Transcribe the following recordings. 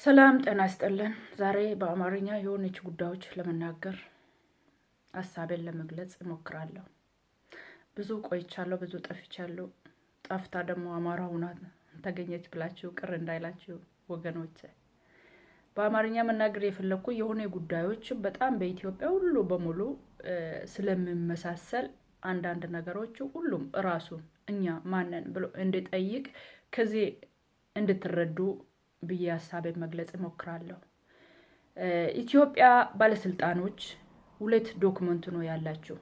ሰላም ጤና ይስጥልን። ዛሬ በአማርኛ የሆነች ጉዳዮች ለመናገር ሀሳቤን ለመግለጽ እሞክራለሁ። ብዙ ቆይቻለሁ፣ ብዙ ጠፍቻለሁ። ጠፍታ ደግሞ አማራ ሆና ተገኘች ብላችሁ ቅር እንዳይላችሁ ወገኖች። በአማርኛ መናገር የፈለኩ የሆነ ጉዳዮች በጣም በኢትዮጵያ ሁሉ በሙሉ ስለሚመሳሰል አንዳንድ ነገሮች ሁሉም ራሱን እኛ ማንን ብሎ እንዲጠይቅ ከዚህ እንድትረዱ ብዬ ሀሳቤን መግለጽ እሞክራለሁ። ኢትዮጵያ ባለስልጣኖች ሁለት ዶክመንት ነው ያላቸው።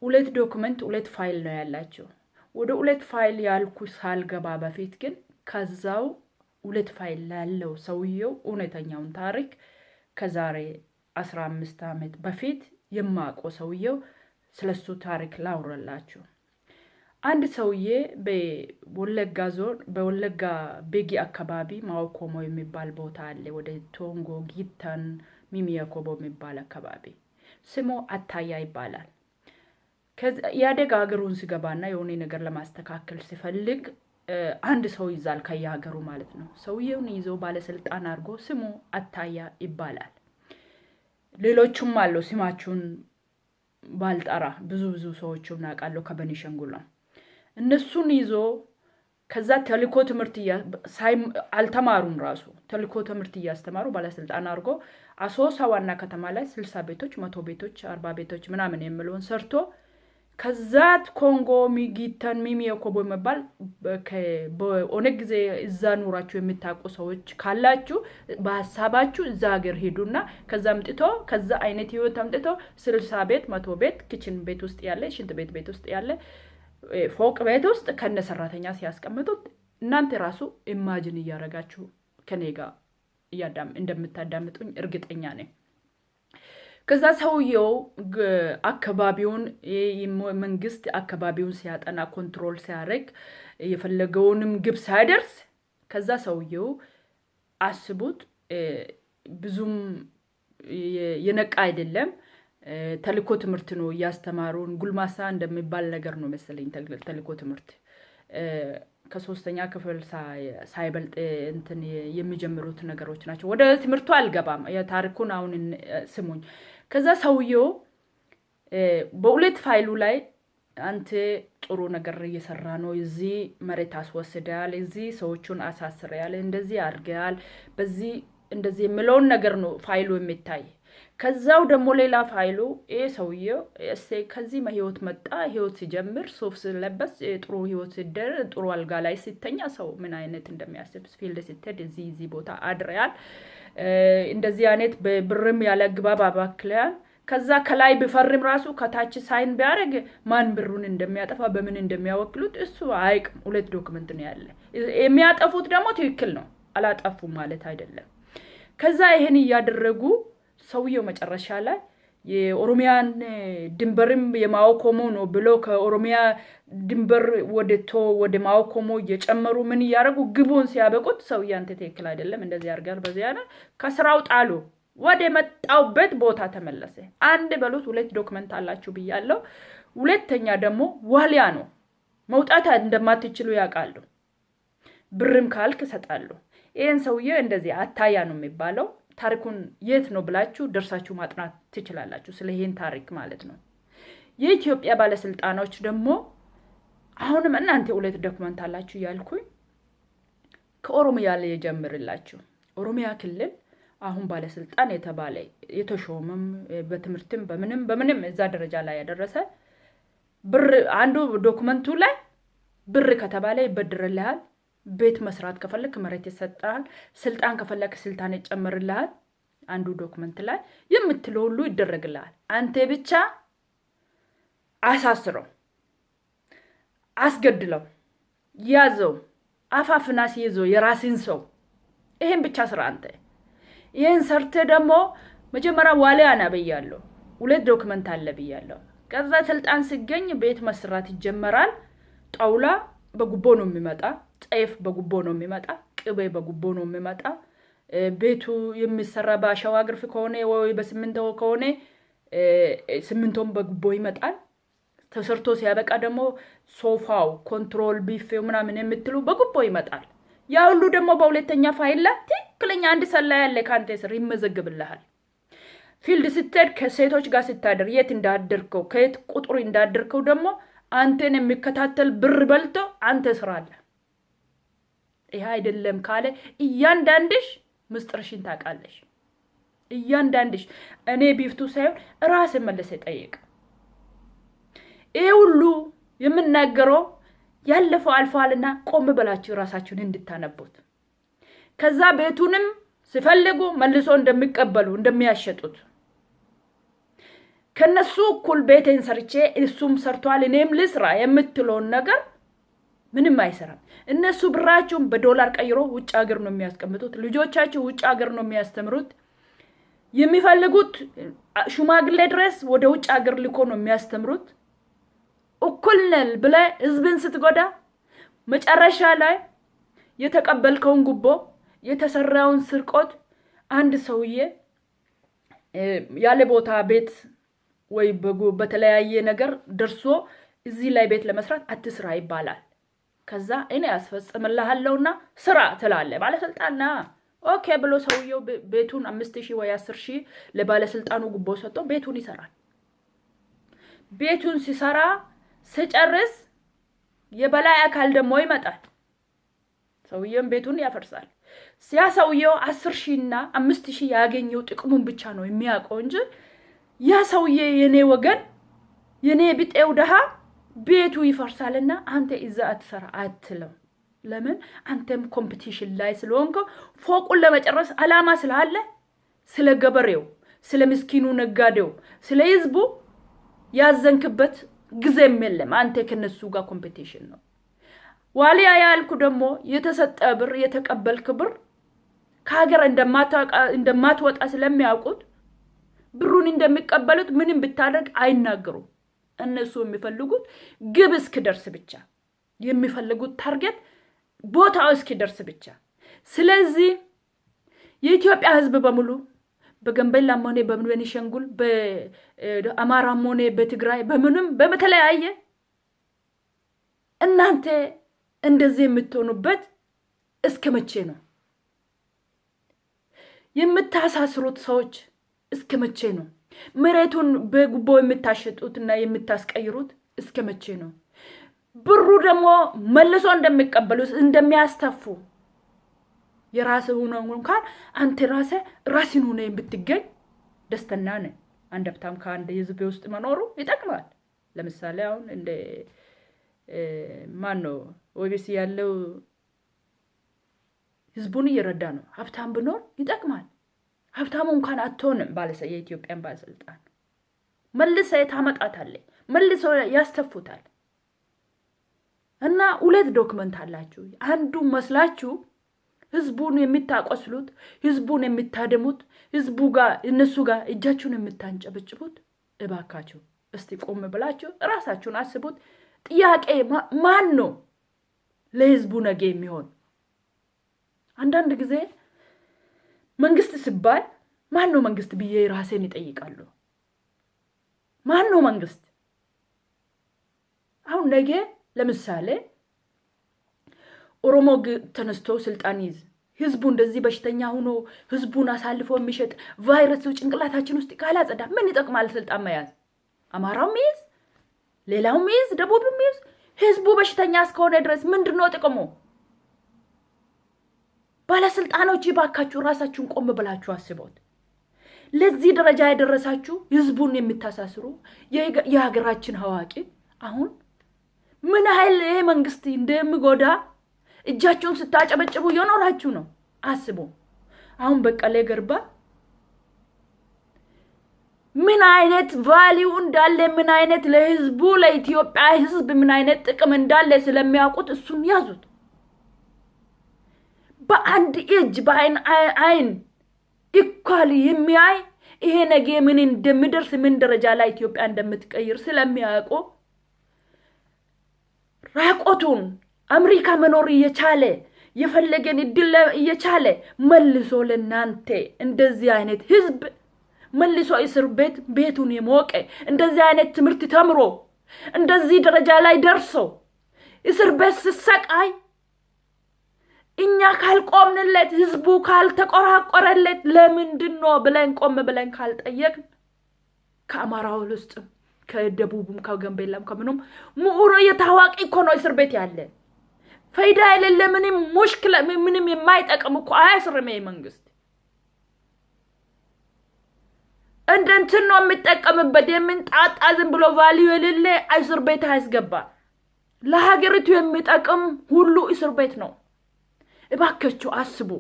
ሁለት ዶክመንት ሁለት ፋይል ነው ያላቸው። ወደ ሁለት ፋይል ያልኩ ሳልገባ በፊት ግን ከዛው ሁለት ፋይል ላለው ሰውየው እውነተኛውን ታሪክ ከዛሬ 15 ዓመት በፊት የማውቀው ሰውየው ስለሱ ታሪክ ላውራላችሁ። አንድ ሰውዬ በወለጋ ዞን በወለጋ ቤጊ አካባቢ ማውኮሞ የሚባል ቦታ አለ። ወደ ቶንጎ ጊታን ሚሚያኮቦ የሚባል አካባቢ ስሙ አታያ ይባላል። ያደጋ ሀገሩን ሲገባና የሆነ ነገር ለማስተካከል ሲፈልግ አንድ ሰው ይዛል ከየሀገሩ ማለት ነው። ሰውየውን ይዞ ባለስልጣን አድርጎ ስሙ አታያ ይባላል። ሌሎቹም አሉ ስማቸውን ባልጠራ ብዙ ሰዎችን አውቃለሁ ከቤኒሻንጉል ነው። እነሱን ይዞ ከዛ ተልኮ ትምህርት አልተማሩም። ራሱ ተልኮ ትምህርት እያስተማሩ ባለስልጣን አድርጎ አሶሳ ዋና ከተማ ላይ 60 ቤቶች 100 ቤቶች 40 ቤቶች ምናምን የሚለውን ሰርቶ ከዛት ኮንጎ ሚጊተን ሚሚያኮቦ የሚባል በኦነግ ጊዜ እዛ ኑራችሁ የምታውቁ ሰዎች ካላችሁ በሐሳባችሁ እዛ ሀገር ሄዱና ከዛ አምጥቶ ከዛ አይነት ህይወት አምጥቶ 60 ቤት 100 ቤት ኪችን ቤት ውስጥ ያለ ሽንት ቤት ውስጥ ያለ ፎቅ ቤት ውስጥ ከነ ሰራተኛ ሲያስቀምጡት እናንተ ራሱ ኢማጂን እያረጋችሁ ከኔ ጋር እንደምታዳምጡኝ እርግጠኛ ነኝ። ከዛ ሰውየው አካባቢውን መንግስት አካባቢውን ሲያጠና ኮንትሮል ሲያደርግ የፈለገውንም ግብ ሳይደርስ ከዛ ሰውየው አስቡት ብዙም የነቃ አይደለም። ተልኮ ትምህርት ነው ያስተማሩን። ጉልማሳ እንደሚባል ነገር ነው መሰለኝ ተልኮ ትምህርት ከሶስተኛ ክፍል ሳይበልጥ እንትን የሚጀምሩት ነገሮች ናቸው። ወደ ትምህርቱ አልገባም። የታሪኩን አሁን ስሙኝ። ከዛ ሰውየው በሁለት ፋይሉ ላይ አንተ ጥሩ ነገር እየሰራ ነው፣ እዚህ መሬት አስወስደሃል፣ እዚህ ሰዎቹን አሳስረሃል፣ እንደዚህ አድርገሃል፣ በዚህ እንደዚህ የሚለውን ነገር ነው ፋይሉ የሚታይ። ከዛው ደግሞ ሌላ ፋይሉ ሰውየው ከዚህ ህይወት መጣ፣ ህይወት ሲጀምር ሱፍ ሲለበስ ጥሩ ህይወት ሲደር ጥሩ አልጋ ላይ ሲተኛ ሰው ምን አይነት እንደሚያስብ ፊልድ ሲተድ እዚህ ቦታ አድረያል፣ እንደዚህ አይነት በብርም ያለ ግባብ አባክለያል። ከዛ ከላይ ቢፈርም ራሱ ከታች ሳይን ቢያደርግ ማን ብሩን እንደሚያጠፋ በምን እንደሚያወክሉት እሱ አይቅም። ሁለት ዶክመንት ነው ያለ። የሚያጠፉት ደግሞ ትክክል ነው፣ አላጠፉም ማለት አይደለም። ከዛ ይሄን እያደረጉ ሰውየው መጨረሻ ላይ የኦሮሚያን ድንበርም የማውኮሞ ነው ብሎ ከኦሮሚያ ድንበር ወደ ማውኮሞ እየጨመሩ ምን ያደርጉ ግቡን ሲያበቁት ሰውዬ አንተ ትክክል አይደለም እንደዚህ ያርጋል በዚያ ነው ከስራው ጣሉ። ወደ መጣውበት ቦታ ተመለሰ። አንድ በሉት ሁለት ዶክመንት አላችሁ ብያለሁ። ሁለተኛ ደግሞ ዋሊያ ነው። መውጣት እንደማትችሉ ያውቃሉ። ብርም ካልክ ሰጣሉ። ይሄን ሰውዬ እንደዚህ አታያ ነው የሚባለው። ታሪኩን የት ነው ብላችሁ ደርሳችሁ ማጥናት ትችላላችሁ፣ ስለ ይሄን ታሪክ ማለት ነው። የኢትዮጵያ ባለስልጣኖች ደግሞ አሁንም እናንተ ሁለት ዶክመንት አላችሁ ያልኩኝ ከኦሮሚያ ላይ የጀምርላችሁ። ኦሮሚያ ክልል አሁን ባለስልጣን የተባለ የተሾመም በትምህርትም በምንም እዛ ደረጃ ላይ ያደረሰ ብር አንዱ ዶክመንቱ ላይ ብር ከተባለ ይበድርልሃል። ቤት መስራት ከፈለክ መሬት ይሰጣል። ስልጣን ከፈለክ ስልጣን ይጨመርልሃል። አንዱ ዶክመንት ላይ የምትለው ሁሉ ይደረግልሃል። አንተ ብቻ አሳስረው፣ አስገድለው፣ ያዘው፣ አፋፍና ሲይዘው የራስን ሰው ይሄን ብቻ ስራ አንተ። ይሄን ሰርተ ደግሞ መጀመሪያ ዋሊያ ናበያለሁ ሁለት ዶክመንት አለ ብያለሁ። ከዛ ስልጣን ሲገኝ ቤት መስራት ይጀመራል። ጣውላ በጉቦ ነው የሚመጣ፣ ጤፍ በጉቦ ነው የሚመጣ፣ ቅቤ በጉቦ ነው የሚመጣ። ቤቱ የሚሰራ በአሸዋ ግርፍ ከሆነ ወይ በሲሚንቶ ከሆነ ሲሚንቶም በጉቦ ይመጣል። ተሰርቶ ሲያበቃ ደግሞ ሶፋው ኮንትሮል ቢፌው ምናምን የምትሉ በጉቦ ይመጣል። ያ ሁሉ ደግሞ በሁለተኛ ፋይል ላይ ትክክለኛ አንድ ሰላይ ያለ ካንተ ስር ይመዘግብልሃል። ፊልድ ስትሄድ ከሴቶች ጋር ስታደር የት እንዳደርከው ከየት ቁጥሩ እንዳደርከው ደግሞ አንተን የሚከታተል ብር በልቶ አንተ ስራ አለ። ይሄ አይደለም ካለ እያንዳንድሽ ምስጥርሽን ታውቃለሽ። እያንዳንድሽ እኔ ቢፍቱ ሳይሆን ራስን መልሰ ጠይቅ። ይሄ ሁሉ የምናገረው ያለፈው አልፏልና ቆም ብላችሁ ራሳችሁን እንድታነቡት። ከዛ ቤቱንም ሲፈልጉ መልሶ እንደሚቀበሉ እንደሚያሸጡት ከነሱ እኩል ቤቴን ሰርቼ እሱም ሰርቷል እኔም ልስራ የምትለውን ነገር ምንም አይሰራም። እነሱ ብራቸውን በዶላር ቀይሮ ውጭ ሀገር ነው የሚያስቀምጡት። ልጆቻቸው ውጭ ሀገር ነው የሚያስተምሩት። የሚፈልጉት ሽማግሌ ድረስ ወደ ውጭ ሀገር ልኮ ነው የሚያስተምሩት። እኩል ነን ብለህ ህዝብን ስትጎዳ መጨረሻ ላይ የተቀበልከውን ጉቦ የተሰራውን ስርቆት አንድ ሰውዬ ያለ ቦታ ቤት ወይ በተለያየ ነገር ደርሶ እዚህ ላይ ቤት ለመስራት አትስራ ይባላል። ከዛ እኔ አስፈጽምልሃለሁና ስራ ትላለ ባለስልጣንና ኦኬ ብሎ ሰውየው ቤቱን 5000 ወይ 10000 ለባለስልጣኑ ጉቦ ሰጥቶ ቤቱን ይሰራል። ቤቱን ሲሰራ ሲጨርስ የበላይ አካል ደግሞ ይመጣል። ሰውየው ቤቱን ያፈርሳል። ሰውየው 10000 እና 5000 ያገኘው ጥቅሙን ብቻ ነው የሚያውቀው እንጂ ያ ሰውዬ የኔ ወገን የኔ ቢጤው ደሃ ቤቱ ይፈርሳልና አንተ እዛ አትሰራ አትለው። ለምን? አንተም ኮምፒቲሽን ላይ ስለሆንከ ፎቁን ለመጨረስ አላማ ስላለ ስለ ገበሬው ስለ ምስኪኑ ነጋዴው ስለ ህዝቡ ያዘንክበት ጊዜም የለም። አንተ ከነሱ ጋር ኮምፒቲሽን ነው። ዋሊያ ያልኩ ደግሞ የተሰጠ ብር የተቀበልክ ብር ከሀገር እንደማትወጣ ስለሚያውቁት ብሩን እንደሚቀበሉት ምንም ብታደርግ አይናገሩም። እነሱ የሚፈልጉት ግብ እስኪደርስ ብቻ የሚፈልጉት ታርጌት ቦታው እስኪደርስ ብቻ። ስለዚህ የኢትዮጵያ ህዝብ በሙሉ በጋምቤላም ሆነ በቤኒሻንጉል በአማራም ሆነ በትግራይ በምንም በተለያየ እናንተ እንደዚህ የምትሆኑበት እስከመቼ ነው? የምታሳስሩት ሰዎች እስከመቼ ነው? መሬቱን በጉቦ የምታሸጡትና የምታስቀይሩት እስከመቼ ነው? ብሩ ደግሞ መልሶ እንደሚቀበሉት እንደሚያስተፉ የራስህ ሆኖ እንኳን አንተ ራስህን ሆነ ብትገኝ ደስተኛ ነህ። አንድ ሀብታም ከአንድ ህዝብ ውስጥ መኖሩ ይጠቅማል። ለምሳሌ አሁን እንደ ማን ነው ኦቢሲ ያለው ህዝቡን እየረዳ ነው። ሀብታም ብኖር ይጠቅማል። ሀብታሙ እንኳን አትሆንም የኢትዮጵያን ባለስልጣን መልሰ ታመጣታለህ፣ መልሶ ያስተፉታል። እና ሁለት ዶክመንት አላችሁ። አንዱ መስላችሁ ህዝቡን የሚታቆስሉት ህዝቡን የሚታደሙት ህዝቡ ጋር እነሱ ጋር እጃችሁን የምታንጨበጭቡት እባካችሁ እስቲ ቆም ብላችሁ ራሳችሁን አስቡት። ጥያቄ ማን ነው ለህዝቡ ነገ የሚሆን? አንዳንድ ጊዜ መንግስት ሲባል ማን ነው መንግስት ብዬ ራሴን ይጠይቃሉ። ማን ነው መንግስት? አሁን ነገ ለምሳሌ ኦሮሞ ተነስቶ ስልጣን ይዝ ህዝቡ እንደዚህ በሽተኛ ሆኖ ህዝቡን አሳልፎ የሚሸጥ ቫይረስ ጭንቅላታችን ውስጥ ካላጸዳ ምን ይጠቅማል ስልጣን መያዝ? አማራውም ይዝ ሌላውም ይዝ ደቡብም ይዝ ህዝቡ በሽተኛ እስከሆነ ድረስ ምንድነው ጥቅሙ? ባለስልጣኖች ይባካችሁ ራሳችሁን ቆም ብላችሁ አስቡት። ለዚህ ደረጃ ያደረሳችሁ ህዝቡን የምታሳስሩ የሀገራችን ሀዋቂ አሁን ምን ኃይል ይሄ መንግስት እንደሚጎዳ እጃችሁን ስታጨበጭቡ የኖራችሁ ነው። አስቡ። አሁን በቀለ ገርባ ምን አይነት ቫልዩ እንዳለ ምን አይነት ለህዝቡ ለኢትዮጵያ ህዝብ ምን አይነት ጥቅም እንዳለ ስለሚያውቁት እሱን ያዙት። በአንድ እጅ በአይን ኢኳሊ የሚያይ ይሄ ነገ ምን እንደሚደርስ ምን ደረጃ ላይ ኢትዮጵያ እንደምትቀይር ስለሚያውቁ ራቆቱን አሜሪካ መኖር እየቻለ የፈለገን እድል እየቻለ መልሶ ለናንተ እንደዚህ አይነት ህዝብ መልሶ እስር ቤቱን የሞቀ እንደዚህ አይነት ትምህርት ተምሮ እንደዚህ ደረጃ ላይ ደርሶ እስር ቤት ሲሰቃይ እኛ ካልቆምንለት ህዝቡ ካልተቆራቆረለት ለምንድነው ብለን ቆም ብለን ካልጠየቅ ከአማራው ውስጥ ከደቡብም ከገንቤላም ከምንም ምሁር የታዋቂ እኮ ነው እስር ቤት ያለ ፈይዳ የሌለ ምንም ሙሽክለ ምንም የማይጠቅም እኮ አያስርም መንግስት እንደንትን ነው የሚጠቀምበት የምንጣጣ ዝም ብሎ ቫልዩ የሌለ እስር ቤት ያስገባ ለሀገሪቱ የሚጠቅም ሁሉ እስር ቤት ነው እባካችሁ አስቡ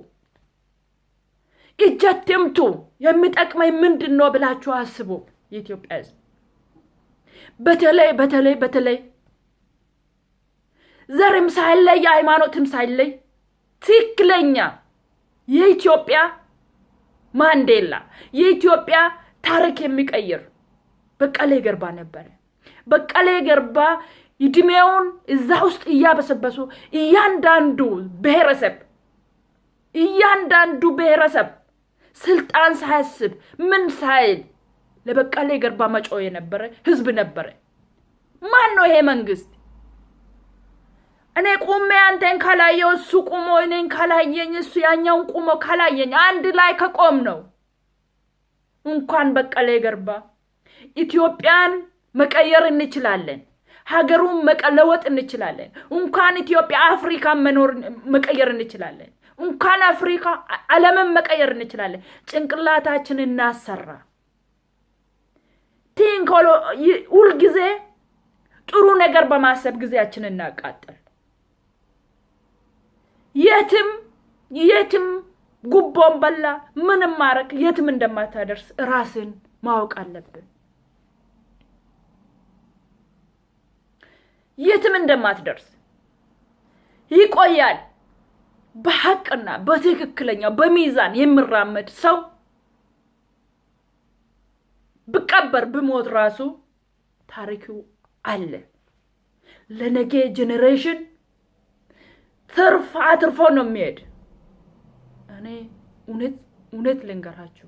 እጀትምቱ የሚጠቅመኝ ምንድነው ብላችሁ አስቡ የኢትዮጵያ ህዝብ በተለይ ዘርም ሳይለይ ሃይማኖትም ሳይለይ ትክክለኛ የኢትዮጵያ ማንዴላ የኢትዮጵያ ታሪክ የሚቀይር በቀለ ገርባ ነበር በቀለ ገርባ ይድሜውን እዛ ውስጥ ያበሰበሱ እያንዳንዱ ብሔረሰብ ስልጣን ሳያስብ ምን ሳይል ለበቀለ ገርባ መጮ የነበረ ህዝብ ነበር ማን ነው ይሄ መንግስት እኔ ቆሜ አንተን ካላየው እሱ ቆሞ እኔን ካላየኝ እሱ ያኛውን ቆሞ ካላየኝ አንድ ላይ ከቆም ነው እንኳን በቀለ ገርባ ኢትዮጵያን መቀየር እንችላለን ሀገሩን መቀለወጥ እንችላለን እንኳን ኢትዮጵያ አፍሪካ መቀየር እንችላለን እንኳን አፍሪካ ዓለምን መቀየር እንችላለን ጭንቅላታችንን እናሰራ ቲንኮሎ ሁሉ ጊዜ ጥሩ ነገር በማሰብ ጊዜያችንን እናቃጥል የትም ጉቦን በላ ምንም ማረክ የትም እንደማታደርስ ራስን ማወቅ አለብን የትም እንደማትደርስ ይቆያል በሐቅና በትክክለኛ በሚዛን የሚራመድ ሰው በቀበር በሞት ራሱ ታሪኩ አለ ለነገ ጄኔሬሽን አትርፎ ነው የሚሄድ እኔ እውነት ልንገራችሁ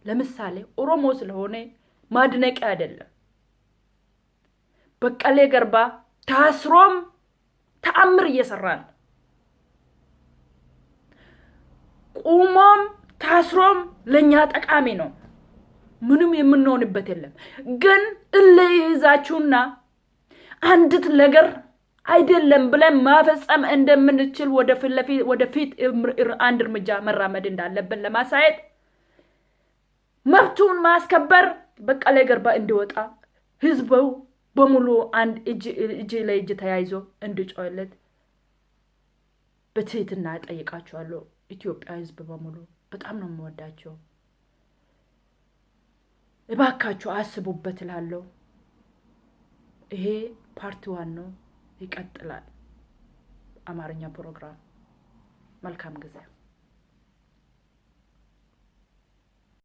ለምሳሌ ኦሮሞ ስለሆነ ማድነቅ አይደለም በቀለ ገርባ ታስሮም ተአምር እየሰራን ቁሞም ታስሮም ለኛ ጠቃሚ ነው ምንም የምንሆንበት የለም ግን እለይዛችሁና አንዲት ነገር አይደለም ብለን ማፈጸም እንደምንችል ወደፊት አንድ እርምጃ መራመድ እንዳለብን ለማሳየት መብቱን ማስከበር በቀለ ገርባ እንዲወጣ ህዝቡ በሙሉ አንድ እጅ ለእጅ ተያይዞ እንዲጮህለት በትህትና ጠይቃችኋለሁ ኢትዮጵያ ህዝብ በሙሉ በጣም ነው የምወዳቸው እባካችሁ አስቡበት እላለሁ ይሄ ፓርት 1 ነው ይቀጥላል አማርኛ ፕሮግራም መልካም ጊዜ